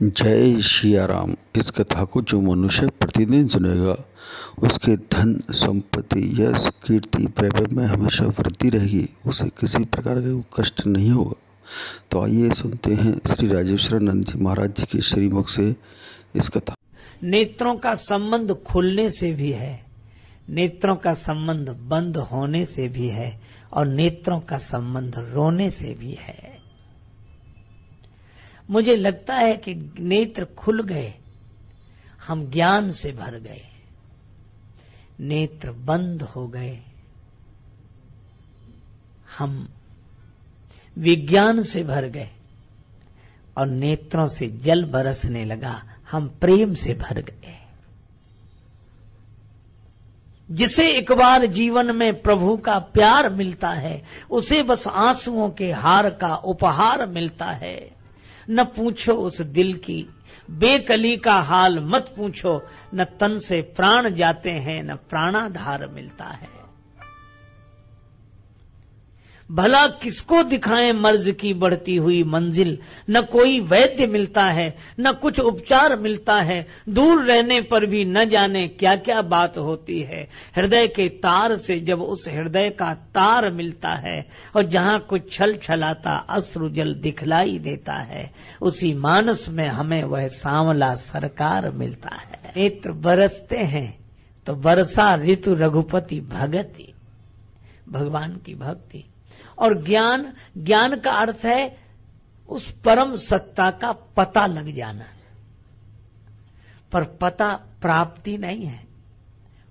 जय सिया राम। इस कथा को जो मनुष्य प्रतिदिन सुनेगा उसके धन संपत्ति यश कीर्ति वैभव में हमेशा वृद्धि रहेगी, उसे किसी प्रकार का कष्ट नहीं होगा। तो आइए सुनते हैं श्री राजेश्वरानंद जी महाराज जी के श्रीमुख से इस कथा। नेत्रों का संबंध खुलने से भी है, नेत्रों का संबंध बंद होने से भी है और नेत्रों का संबंध रोने से भी है। मुझे लगता है कि नेत्र खुल गए, हम ज्ञान से भर गए। नेत्र बंद हो गए, हम विज्ञान से भर गए और नेत्रों से जल बरसने लगा, हम प्रेम से भर गए। जिसे एक बार जीवन में प्रभु का प्यार मिलता है उसे बस आंसुओं के हार का उपहार मिलता है। न पूछो उस दिल की बेकली का हाल मत पूछो, न तन से प्राण जाते हैं न प्राणाधार मिलता है। भला किसको दिखाएं मर्ज की बढ़ती हुई मंजिल, न कोई वैद्य मिलता है न कुछ उपचार मिलता है। दूर रहने पर भी न जाने क्या क्या बात होती है। हृदय के तार से जब उस हृदय का तार मिलता है और जहां कुछ छल छलाता अश्रु जल दिखलाई देता है, उसी मानस में हमें वह सांवला सरकार मिलता है। नेत्र बरसते हैं तो बरसा ऋतु रघुपति भगति, भगवान की भक्ति। और ज्ञान का अर्थ है उस परम सत्ता का पता लग जाना, पर पता प्राप्ति नहीं है,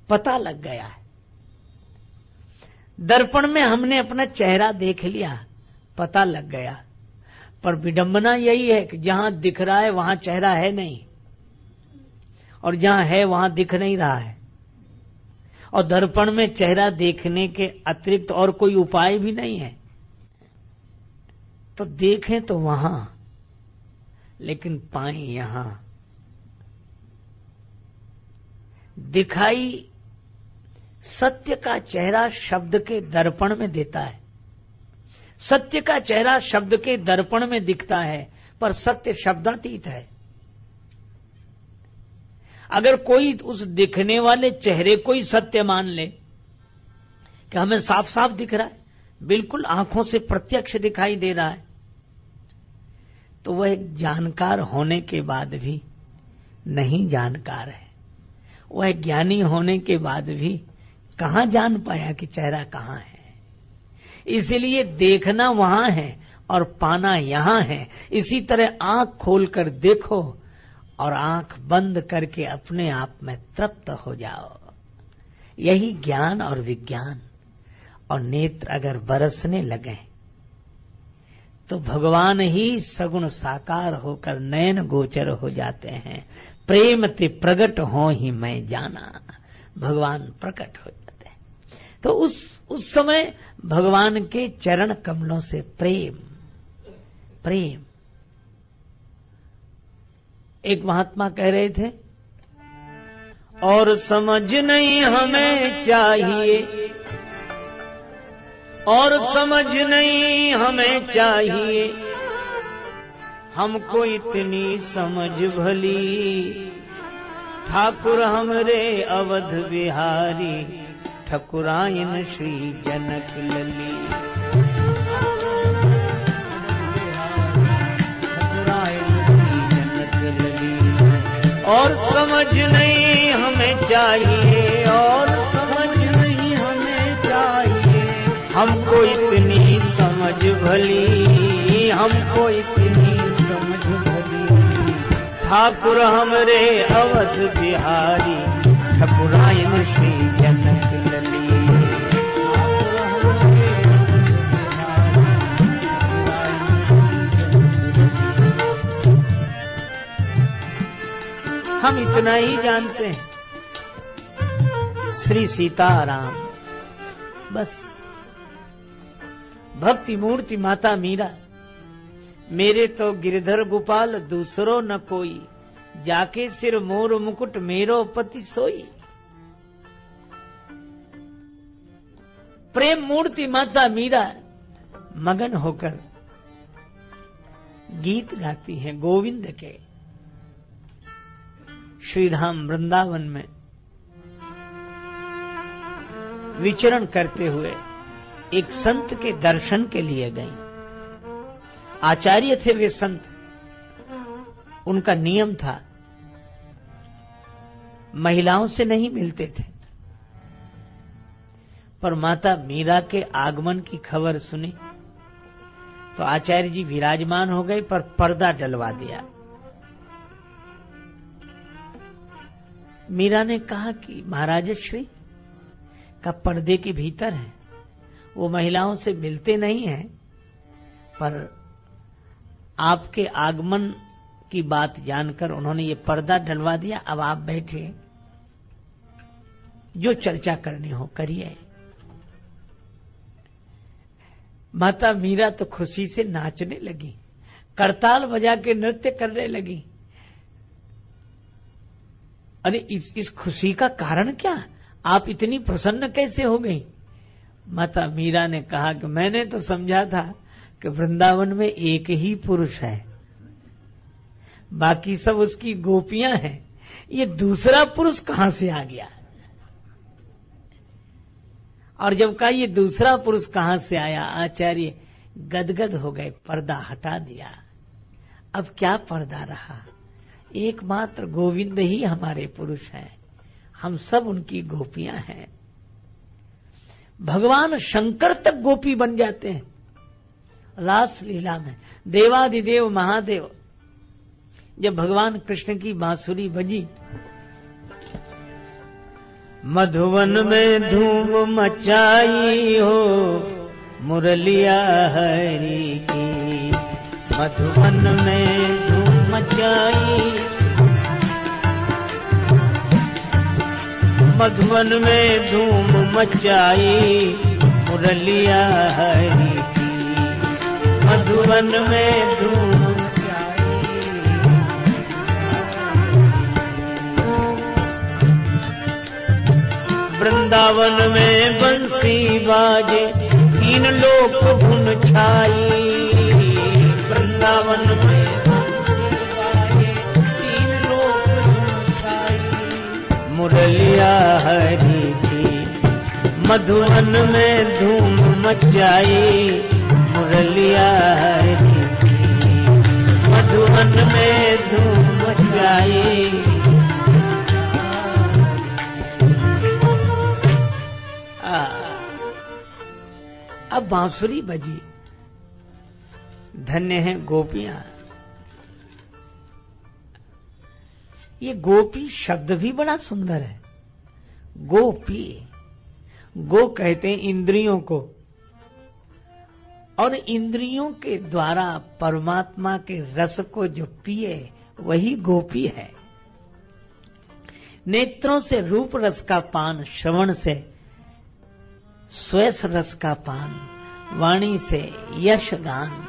पता लग गया है। दर्पण में हमने अपना चेहरा देख लिया, पता लग गया, पर विडंबना यही है कि जहां दिख रहा है वहां चेहरा है नहीं और जहां है वहां दिख नहीं रहा है। और दर्पण में चेहरा देखने के अतिरिक्त और कोई उपाय भी नहीं है। तो देखें तो वहां, लेकिन पाएं यहां। दिखाई सत्य का चेहरा शब्द के दर्पण में देता है, सत्य का चेहरा शब्द के दर्पण में दिखता है, पर सत्य शब्दातीत है। अगर कोई उस दिखने वाले चेहरे को ही सत्य मान ले कि हमें साफ साफ दिख रहा है, बिल्कुल आंखों से प्रत्यक्ष दिखाई दे रहा है, तो वह एक जानकार होने के बाद भी नहीं जानकार है। वह ज्ञानी होने के बाद भी कहां जान पाया कि चेहरा कहां है। इसलिए देखना वहां है और पाना यहां है। इसी तरह आंख खोलकर देखो और आंख बंद करके अपने आप में तृप्त हो जाओ। यही ज्ञान और विज्ञान। और नेत्र अगर बरसने लगे तो भगवान ही सगुण साकार होकर नयन गोचर हो जाते हैं। प्रेम ते प्रगट हो ही मैं जाना, भगवान प्रकट हो जाते हैं। तो उस समय भगवान के चरण कमलों से प्रेम प्रेम। एक महात्मा कह रहे थे, और समझ नहीं हमें चाहिए, और समझ नहीं हमें चाहिए, हमको इतनी समझ भली, ठाकुर हमरे अवध बिहारी, ठकुरायन श्री जनक लली। और समझ नहीं हमें चाहिए, और समझ नहीं हमें चाहिए, हमको इतनी समझ भली, हमको इतनी समझ भली, ठाकुर हमरे अवध बिहारी, ठकुरायन श्री जनक लली। हम इतना ही जानते हैं, श्री सीताराम, बस। भक्ति मूर्ति माता मीरा, मेरे तो गिरधर गोपाल दूसरो न कोई, जाके सिर मोर मुकुट मेरो पति सोई। प्रेम मूर्ति माता मीरा मगन होकर गीत गाती हैं गोविंद के। श्रीधाम वृंदावन में विचरण करते हुए एक संत के दर्शन के लिए गई। आचार्य थे वे संत, उनका नियम था महिलाओं से नहीं मिलते थे। पर माता मीरा के आगमन की खबर सुनी तो आचार्य जी विराजमान हो गए, पर पर्दा डलवा दिया। मीरा ने कहा कि महाराज श्री का पर्दे के भीतर है, वो महिलाओं से मिलते नहीं हैं, पर आपके आगमन की बात जानकर उन्होंने ये पर्दा डलवा दिया। अब आप बैठिए, जो चर्चा करनी हो करिए। माता मीरा तो खुशी से नाचने लगी, करताल बजा के नृत्य करने लगी। अरे इस खुशी का कारण क्या? आप इतनी प्रसन्न कैसे हो गई? माता मीरा ने कहा कि मैंने तो समझा था कि वृंदावन में एक ही पुरुष है, बाकी सब उसकी गोपियां हैं। ये दूसरा पुरुष कहां से आ गया? और जब कहा ये दूसरा पुरुष कहां से आया, आचार्य गदगद हो गए, पर्दा हटा दिया। अब क्या पर्दा रहा? एकमात्र गोविंद ही हमारे पुरुष हैं, हम सब उनकी गोपियां हैं। भगवान शंकर तक गोपी बन जाते हैं रास लीला में। देवादिदेव महादेव, जब भगवान कृष्ण की बांसुरी बजी, मधुवन में धूम मचाई हो मुरलिया हरि की, मधुवन में धूम मचाई, मधुवन में धूम मचाई मुरलिया हरि की, मधुवन में धूम वृंदावन में बंसी बाजे तीन लोक धुन छाई, वृंदावन में बंसी बाजे तीन लोक धुन छाई, मुरलिया हरि की, मधुवन में धूम मचाई मुरलिया हरि की, मधुवन में धूम मचाई। अब बांसुरी बजी, धन्य है गोपियां। ये गोपी शब्द भी बड़ा सुंदर है। गोपी, गो कहते हैं इंद्रियों को, और इंद्रियों के द्वारा परमात्मा के रस को जो पिए वही गोपी है। नेत्रों से रूप रस का पान, श्रवण से स्वेस रस का पान, वाणी से यश गान,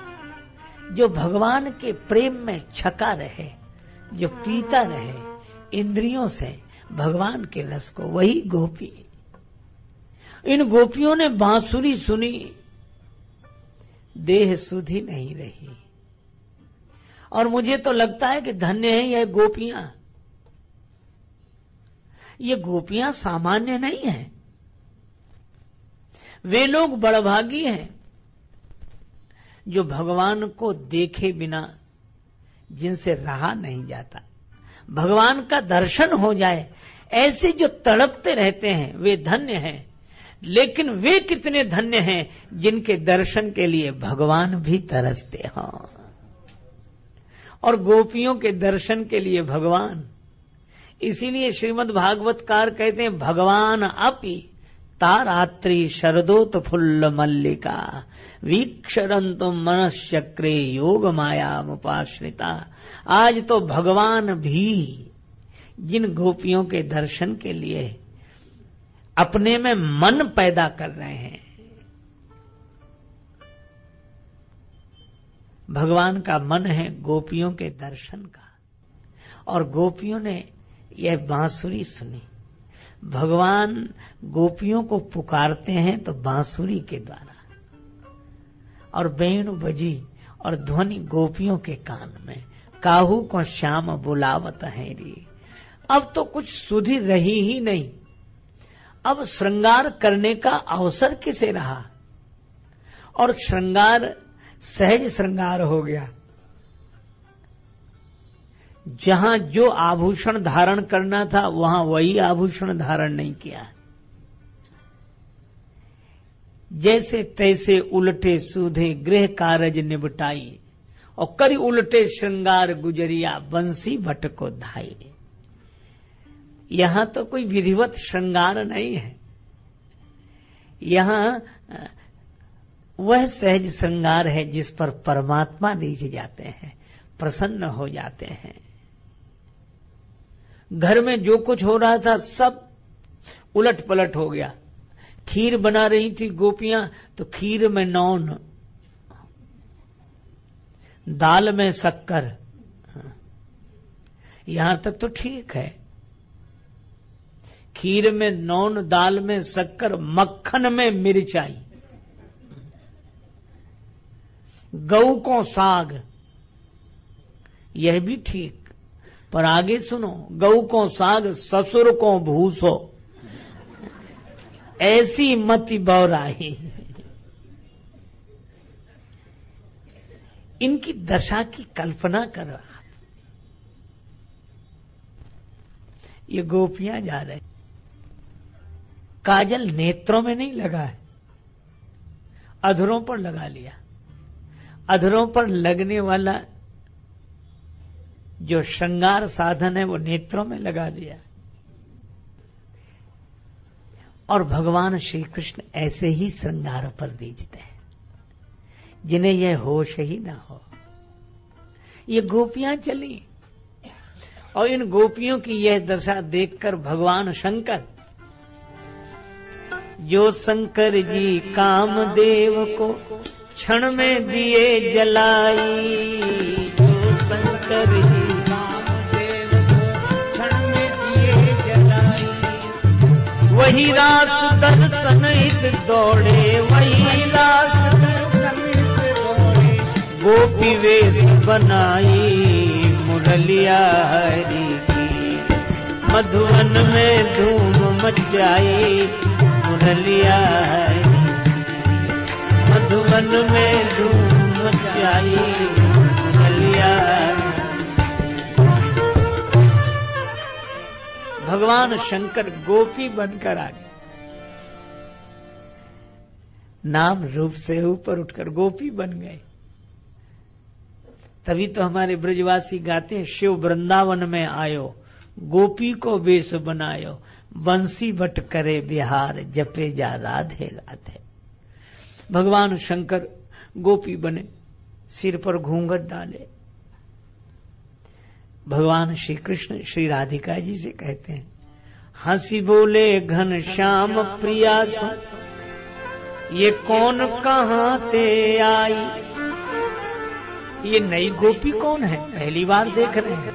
जो भगवान के प्रेम में छका रहे, जो पीता रहे इंद्रियों से भगवान के रस को, वही गोपी। इन गोपियों ने बांसुरी सुनी, देह सुधी नहीं रही। और मुझे तो लगता है कि धन्य है यह गोपियां। ये गोपियां सामान्य नहीं है। वे लोग बड़भागी हैं जो भगवान को देखे बिना जिनसे रहा नहीं जाता। भगवान का दर्शन हो जाए, ऐसे जो तड़पते रहते हैं वे धन्य हैं। लेकिन वे कितने धन्य हैं जिनके दर्शन के लिए भगवान भी तरसते हों। और गोपियों के दर्शन के लिए भगवान, इसीलिए श्रीमद् भागवतकार कहते हैं भगवान अपि तारात्रि शरदोत फुल्ल मल्लिका वीक्षरंतु मनश्चक्रे योग मायामुपाश्रिता। आज तो भगवान भी जिन गोपियों के दर्शन के लिए अपने में मन पैदा कर रहे हैं, भगवान का मन है गोपियों के दर्शन का। और गोपियों ने यह बांसुरी सुनी। भगवान गोपियों को पुकारते हैं तो बांसुरी के द्वारा, और वेणु बजी और ध्वनि गोपियों के कान में, काहू को श्याम बुलावत है री। अब तो कुछ सुधि रही ही नहीं। अब श्रृंगार करने का अवसर किसे रहा, और श्रृंगार सहज श्रृंगार हो गया। जहां जो आभूषण धारण करना था वहां वही आभूषण धारण नहीं किया। जैसे तैसे उलटे सूधे गृह कारज निबटाई, और करी उलटे श्रृंगार गुजरिया बंसी भट को धाई। यहां तो कोई विधिवत श्रृंगार नहीं है, यहां वह सहज श्रृंगार है जिस पर परमात्मा रीझ जाते हैं, प्रसन्न हो जाते हैं। घर में जो कुछ हो रहा था सब उलट पलट हो गया। खीर बना रही थी गोपियां तो खीर में नौन, दाल में शक्कर। यहां तक तो ठीक है, खीर में नौन, दाल में शक्कर, मक्खन में मिर्चाई, गऊ को साग, यह भी ठीक। पर आगे सुनो, गऊ को साग ससुर को भूसो, ऐसी मति बौराही। इनकी दशा की कल्पना करो। ये गोपियां जा रहे, काजल नेत्रों में नहीं लगा है, अधरों पर लगा लिया। अधरों पर लगने वाला जो श्रृंगार साधन है वो नेत्रों में लगा दिया। और भगवान श्री कृष्ण ऐसे ही श्रृंगार पर रीझते हैं जिन्हें यह होश ही ना हो। ये गोपियां चली, और इन गोपियों की यह दशा देखकर भगवान शंकर, जो शंकर जी कामदेव को क्षण में दिए जलाई, जो शंकर जी कामदेव को क्षण में दिए जलाई, वही रास दर्शन हित दौड़े, वही रास दर्शन हित दौड़े, गोपी वेश बनाई मुरलिया हरि की, मधुवन में धूम मचाई मुरलिया हरि, मधुवन में धूम मचाई मुरलिया। भगवान शंकर गोपी बनकर आ गए, नाम रूप से ऊपर उठकर गोपी बन गए। तभी तो हमारे ब्रजवासी गाते हैं, शिव वृंदावन में आयो, गोपी को वेश बनायो, बंसी बट करे बिहार, जपे जा राधे राधे। भगवान शंकर गोपी बने, सिर पर घूंघट डाले। भगवान श्री कृष्ण श्री राधिका जी से कहते हैं, हंसी बोले घन श्याम प्रिया सो, ये कौन कहां ते आई। ये नई गोपी कौन है, पहली बार देख रहे हैं।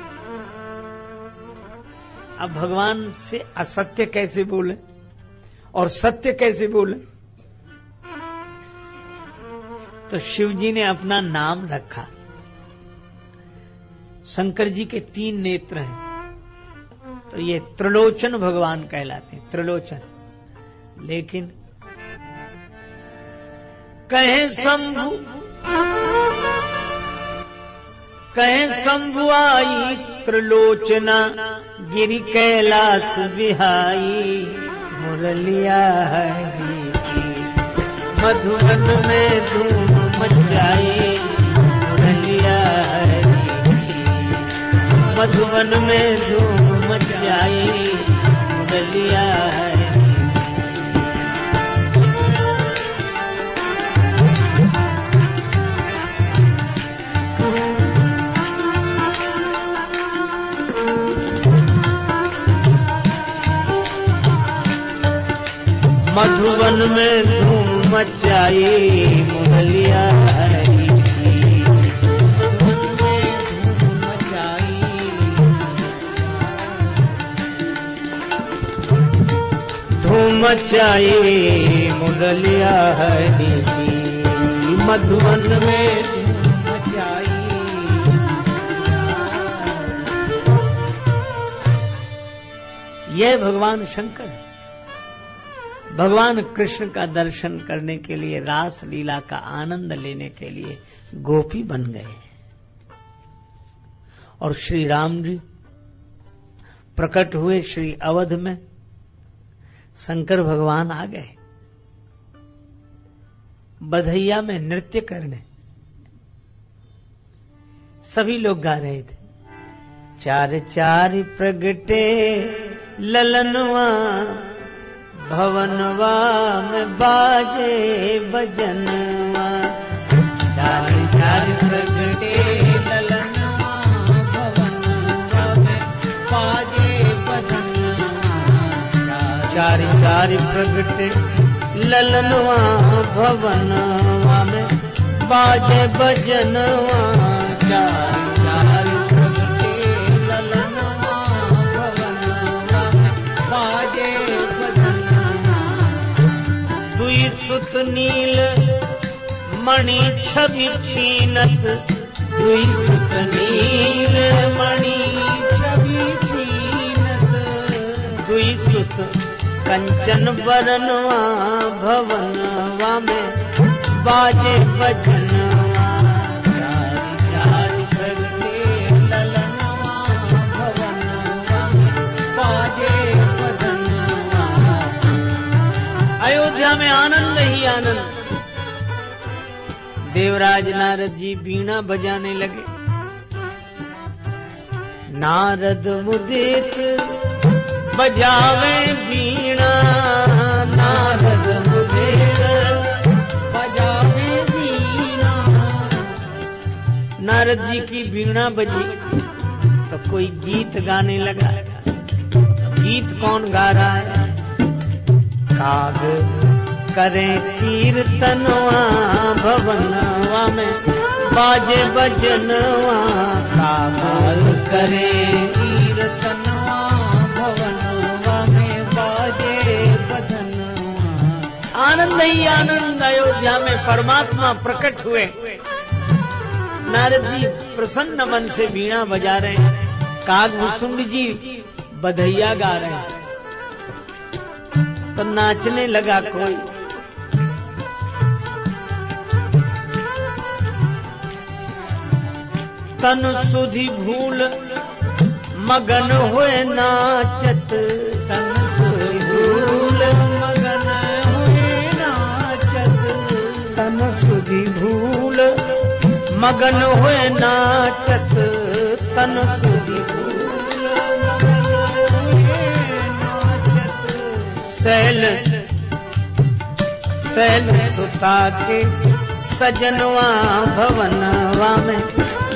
अब भगवान से असत्य कैसे बोले और सत्य कैसे बोले। तो शिव जी ने अपना नाम रखा। शंकर जी के 3 नेत्र हैं, तो ये त्रिलोचन भगवान कहलाते हैं, त्रिलोचन। लेकिन कहे शंभु आई त्रिलोचना, गिरि कैलाश बिहाई मुरलिया हरि की, मधुवन में धूम मचाई मुरलिया हरि की, मधुवन में धूम मचाई मुरलिया हरि। मधुवन में धूम मचाई मुरलिया हरि की, धूम मचाई, धूम मचाई मुरलिया हरि की, मधुवन में धूम मचाई। यह भगवान शंकर है। भगवान कृष्ण का दर्शन करने के लिए, रास लीला का आनंद लेने के लिए गोपी बन गए और श्री राम जी प्रकट हुए श्री अवध में। शंकर भगवान आ गए बधैया में नृत्य करने। सभी लोग गा रहे थे, चार चार प्रगटे ललनवा, भवनवा में बाजे बजनवा। चार चार प्रगटे ललनवा, भवनवा में बाजे बजनवा। चार चार प्रगटे ललनवा, भवनवा में बाजे बजनवा। चार चार प्रगटे ललनवा, भवनवा में बाजे बजनवा। दुई सुत नील मणि छवि छीनत, दुई सुत नील मणि छवि छीनत। दुई सुत कंचन बरनवा, भवनवा में बाजे बजनवा। चार चार प्रगटे ललनवा, भवनवा में बाजे बजनवा। अयोध्या में आनंद ही आनंद। देवराज नारद जी वीणा बजाने लगे। नारद मुदित बजावे वीणा, नारद मुदित बजावे वीणा। नारद जी की वीणा बजी तो कोई गीत गाने लगा। गीत कौन गा रहा है? काग करे कीर्तनवा, भवनवा में बाजे बजनवा। काग करे कीर्तनवा, भवनवा में बाजे बजनवा। आनंद ही आनंद। अयोध्या में परमात्मा प्रकट हुए। नारद जी प्रसन्न मन से वीणा बजा रहे हैं, कागभूषुंड जी बधैया गा रहे हैं। तो नाचने लगा कोई। तन सुधि भूल मगन हुए नाचत, तन सुधि भूल मगन हुए नाचत। तन सुधि भूल मगन हुए नाचत, तन सुधि भूल मगन हुए नाचत। सैल सैल सुता के सजनवा, भवनवा में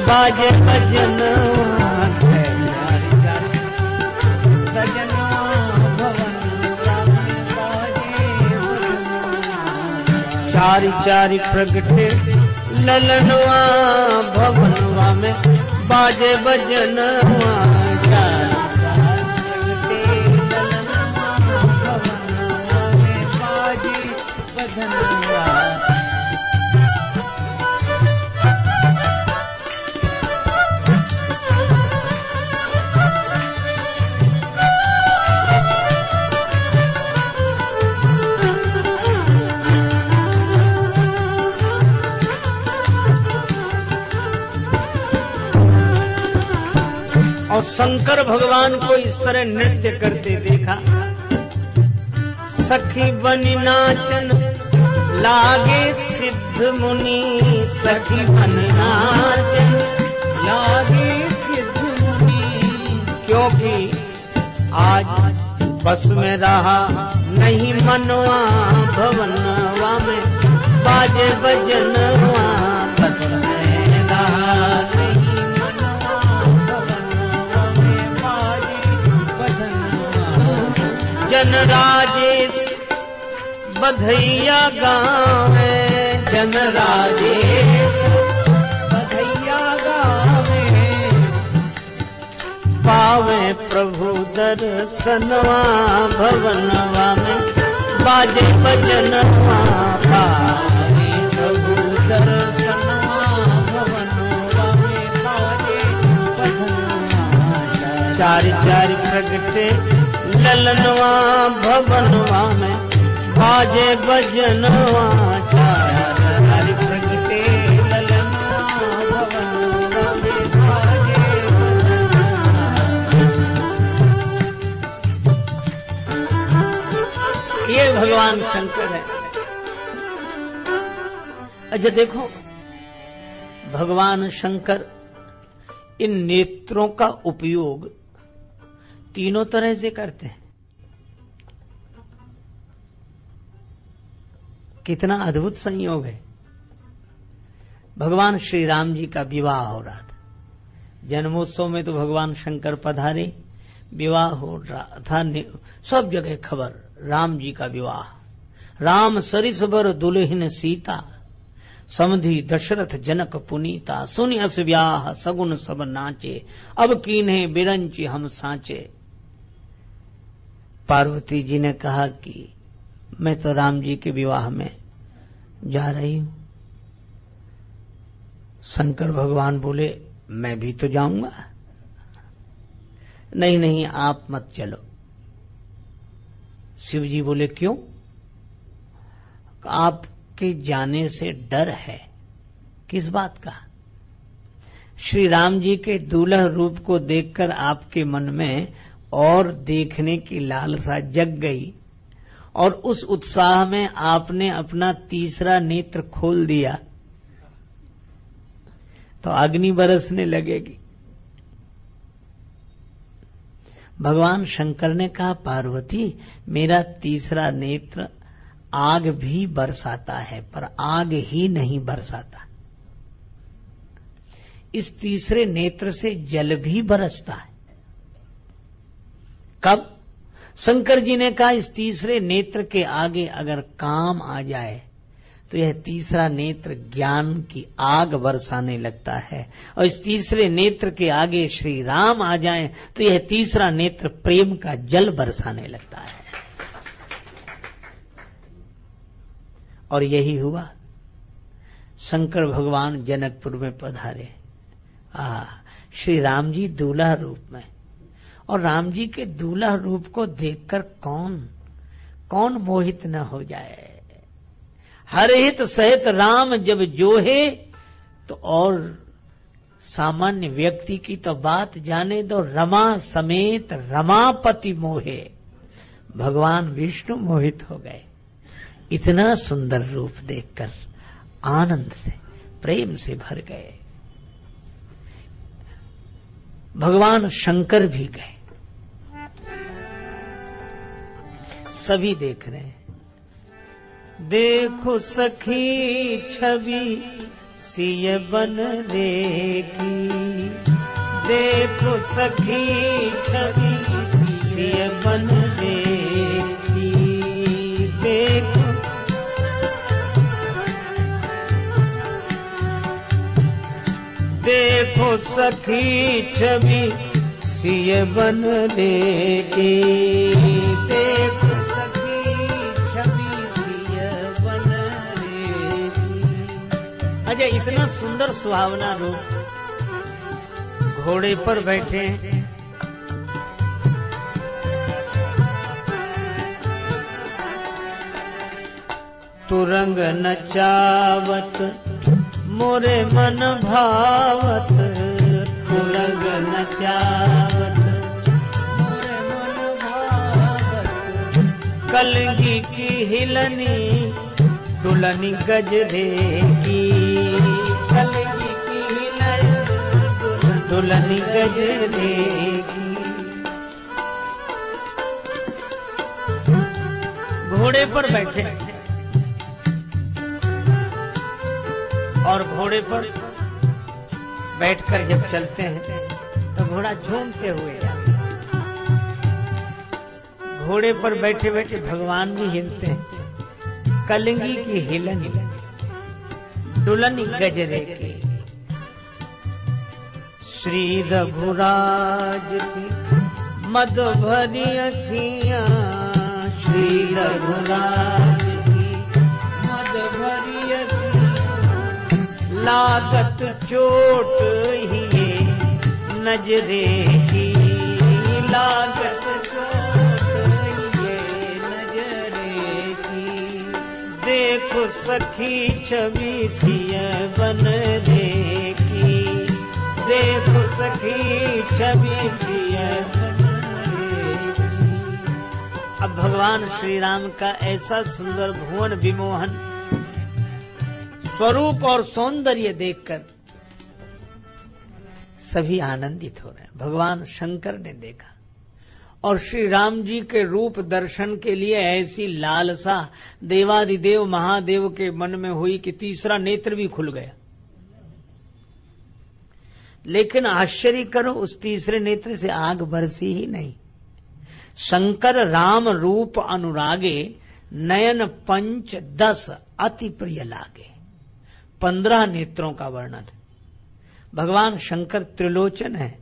बाजे बजनवा। सजनवा, भवनवा में बाजे बजनवा। चारि चारि प्रगटे ललनवा, भवनवा में बाजे बजनवा। चारि प्रगटे ललनवा, भवनवा में बाजे बजनवा। और शंकर भगवान को इस तरह नृत्य करते देखा। सखी बनी नाचन लागे सिद्ध मुनि, सखी बनी नाचन लागे सिद्ध मुनि। क्योंकि आज बस में रहा नहीं मनवा, भवनवा में बाजे बजनवा। बस में रहा नहीं जन राजेश बधैया गावे, जन राजेश बधैया गावे। पावे प्रभु दर्शनवा, भवनवा में बाजे बजनवा। पावे प्रभु दर्शनवा, भवनवा में बाजे बजनवा। चारि चारि प्रगटे ललनवा भवनवा में बाजे बजनवा छाया हरि प्रगटे ललनवा भवनवा में बाजे बजनवा। ये भगवान शंकर है। अच्छा देखो, भगवान शंकर इन नेत्रों का उपयोग तीनों तरह से करते हैं। कितना अद्भुत संयोग है। भगवान श्री राम जी का विवाह हो रहा था। जन्मोत्सव में तो भगवान शंकर पधारे, विवाह हो रहा था, सब जगह खबर राम जी का विवाह। राम सरिस बर दुल्हन सीता, समधि दशरथ जनक पुनीता, सुनि अस व्याह सगुन सब नाचे, अब कीन्हे बिरंची हम साचे। पार्वती जी ने कहा कि मैं तो राम जी के विवाह में जा रही हूं। शंकर भगवान बोले मैं भी तो जाऊंगा। नहीं नहीं आप मत चलो। शिव जी बोले क्यों? आपके जाने से डर है। किस बात का? श्री राम जी के दूल्हा रूप को देखकर आपके मन में और देखने की लालसा जग गई और उस उत्साह में आपने अपना तीसरा नेत्र खोल दिया तो अग्नि बरसने लगेगी। भगवान शंकर ने कहा पार्वती मेरा तीसरा नेत्र आग भी बरसाता है पर आग ही नहीं बरसाता। इस तीसरे नेत्र से जल भी बरसता है। कब? शंकर जी ने कहा इस तीसरे नेत्र के आगे अगर काम आ जाए तो यह तीसरा नेत्र ज्ञान की आग बरसाने लगता है और इस तीसरे नेत्र के आगे श्री राम आ जाएं तो यह तीसरा नेत्र प्रेम का जल बरसाने लगता है। और यही हुआ। शंकर भगवान जनकपुर में पधारे। श्री राम जी दूल्हा रूप में, और राम जी के दूल्हा रूप को देखकर कौन मोहित न हो जाए। हरहित सहित राम जब जोहे तो और सामान्य व्यक्ति की तो बात जाने दो, रमा समेत रमापति मोहे। भगवान विष्णु मोहित हो गए। इतना सुंदर रूप देखकर आनंद से प्रेम से भर गए। भगवान शंकर भी गए। सभी देख रहे हैं। देखो सखी छवि सिय बन रेगी, देखो सखी छवि सिय बन रेगी, देखो देखो सखी छवि सिय बन रेगी, देखो सखी छवि सिय बन रेगी। अजय इतना सुंदर सुहावना रूप, घोड़े पर बैठे, तुरंग नचावत मोरे मन भावत, तुरंग नचावत मोरे मन भावत, कलगी की हिलनी दुल्हनी गजरे की, कलगी की हिलनी दुल्हनी गजरे की। घोड़े पर बैठे और घोड़े पर बैठकर जब चलते हैं तो घोड़ा झूमते हुए जाता है। घोड़े पर बैठे बैठे भगवान भी हिलते हैं। कलंगी की हिलनी दुल्हनी गजरे की, श्री रघुराज की मद भरी अखियां, श्री रघुराज की मद भरी अखियां, लागत चोट ही नजरे की, लागत चोट देखो सखी छवि सिय बन रे की, देखो सखी छवि सिय बन रे की। अब भगवान श्री राम का ऐसा सुंदर भुवन विमोहन स्वरूप और सौंदर्य देखकर सभी आनंदित हो रहे हैं। भगवान शंकर ने देखा और श्री राम जी के रूप दर्शन के लिए ऐसी लालसा देवादिदेव महादेव के मन में हुई कि तीसरा नेत्र भी खुल गया। लेकिन आश्चर्य करो, उस तीसरे नेत्र से आग बरसी ही नहीं। शंकर राम रूप अनुरागे, नयन पंच 10 अति प्रिय लागे। 15 नेत्रों का वर्णन। भगवान शंकर त्रिलोचन है,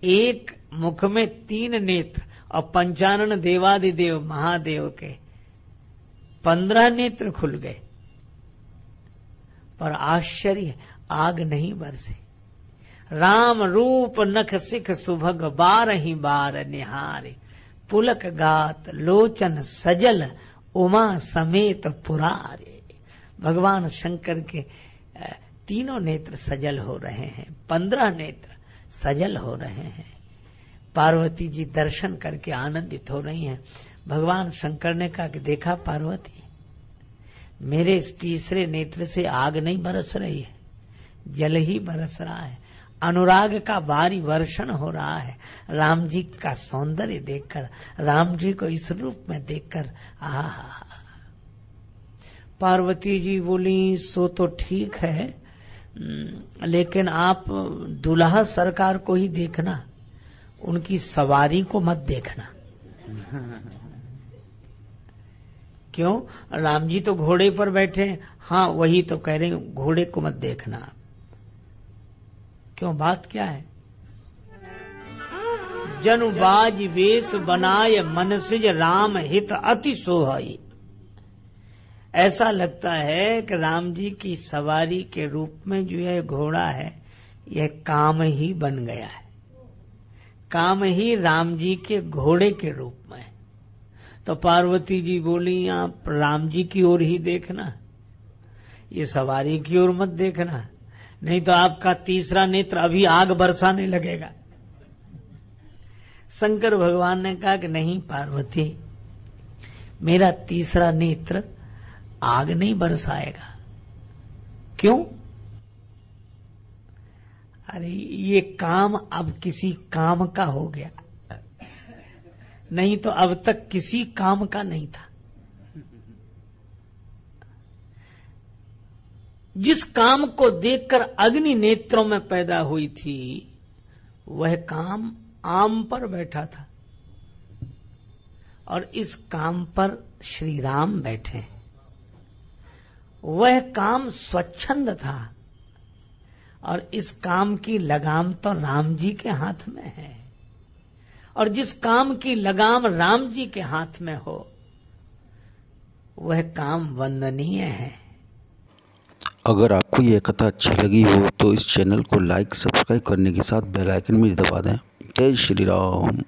एक मुख में 3 नेत्र और 55 देवादिदेव महादेव के 15 नेत्र खुल गए, पर आश्चर्य आग नहीं बरसे। राम रूप नख सिख सुभग, बारहि बार निहारे, पुलक गात लोचन सजल, उमा समेत पुरारे। भगवान शंकर के तीनों नेत्र सजल हो रहे हैं, 15 नेत्र सजल हो रहे हैं। पार्वती जी दर्शन करके आनंदित हो रही हैं। भगवान शंकर ने कहा कि देखा पार्वती, मेरे इस तीसरे नेत्र से आग नहीं बरस रही है, जल ही बरस रहा है। अनुराग का भारी वर्षण हो रहा है। राम जी का सौंदर्य देखकर, राम जी को इस रूप में देखकर आहा। पार्वती जी बोली सो तो ठीक है, लेकिन आप दुल्हा सरकार को ही देखना, उनकी सवारी को मत देखना। क्यों? राम जी तो घोड़े पर बैठे। हाँ, वही तो कह रहे हैं, घोड़े को मत देखना। क्यों, बात क्या है? जनु बाज वेश बनाय, मन सिज राम हित अति सोहाई। ऐसा लगता है कि राम जी की सवारी के रूप में जो यह घोड़ा है, यह काम ही बन गया है। काम ही राम जी के घोड़े के रूप में। तो पार्वती जी बोली आप राम जी की ओर ही देखना, ये सवारी की ओर मत देखना, नहीं तो आपका तीसरा नेत्र अभी आग बरसाने लगेगा। शंकर भगवान ने कहा कि नहीं पार्वती, मेरा तीसरा नेत्र आग नहीं बरसाएगा। क्यों? अरे ये काम अब किसी काम का हो गया, नहीं तो अब तक किसी काम का नहीं था। जिस काम को देखकर अग्नि नेत्रों में पैदा हुई थी, वह काम आम पर बैठा था और इस काम पर श्री राम बैठे। वह काम स्वच्छंद था और इस काम की लगाम तो राम जी के हाथ में है, और जिस काम की लगाम राम जी के हाथ में हो वह काम वंदनीय है। अगर आपको ये कथा अच्छी लगी हो तो इस चैनल को लाइक सब्सक्राइब करने के साथ बेल आइकन भी दबा दें। जय श्री राम।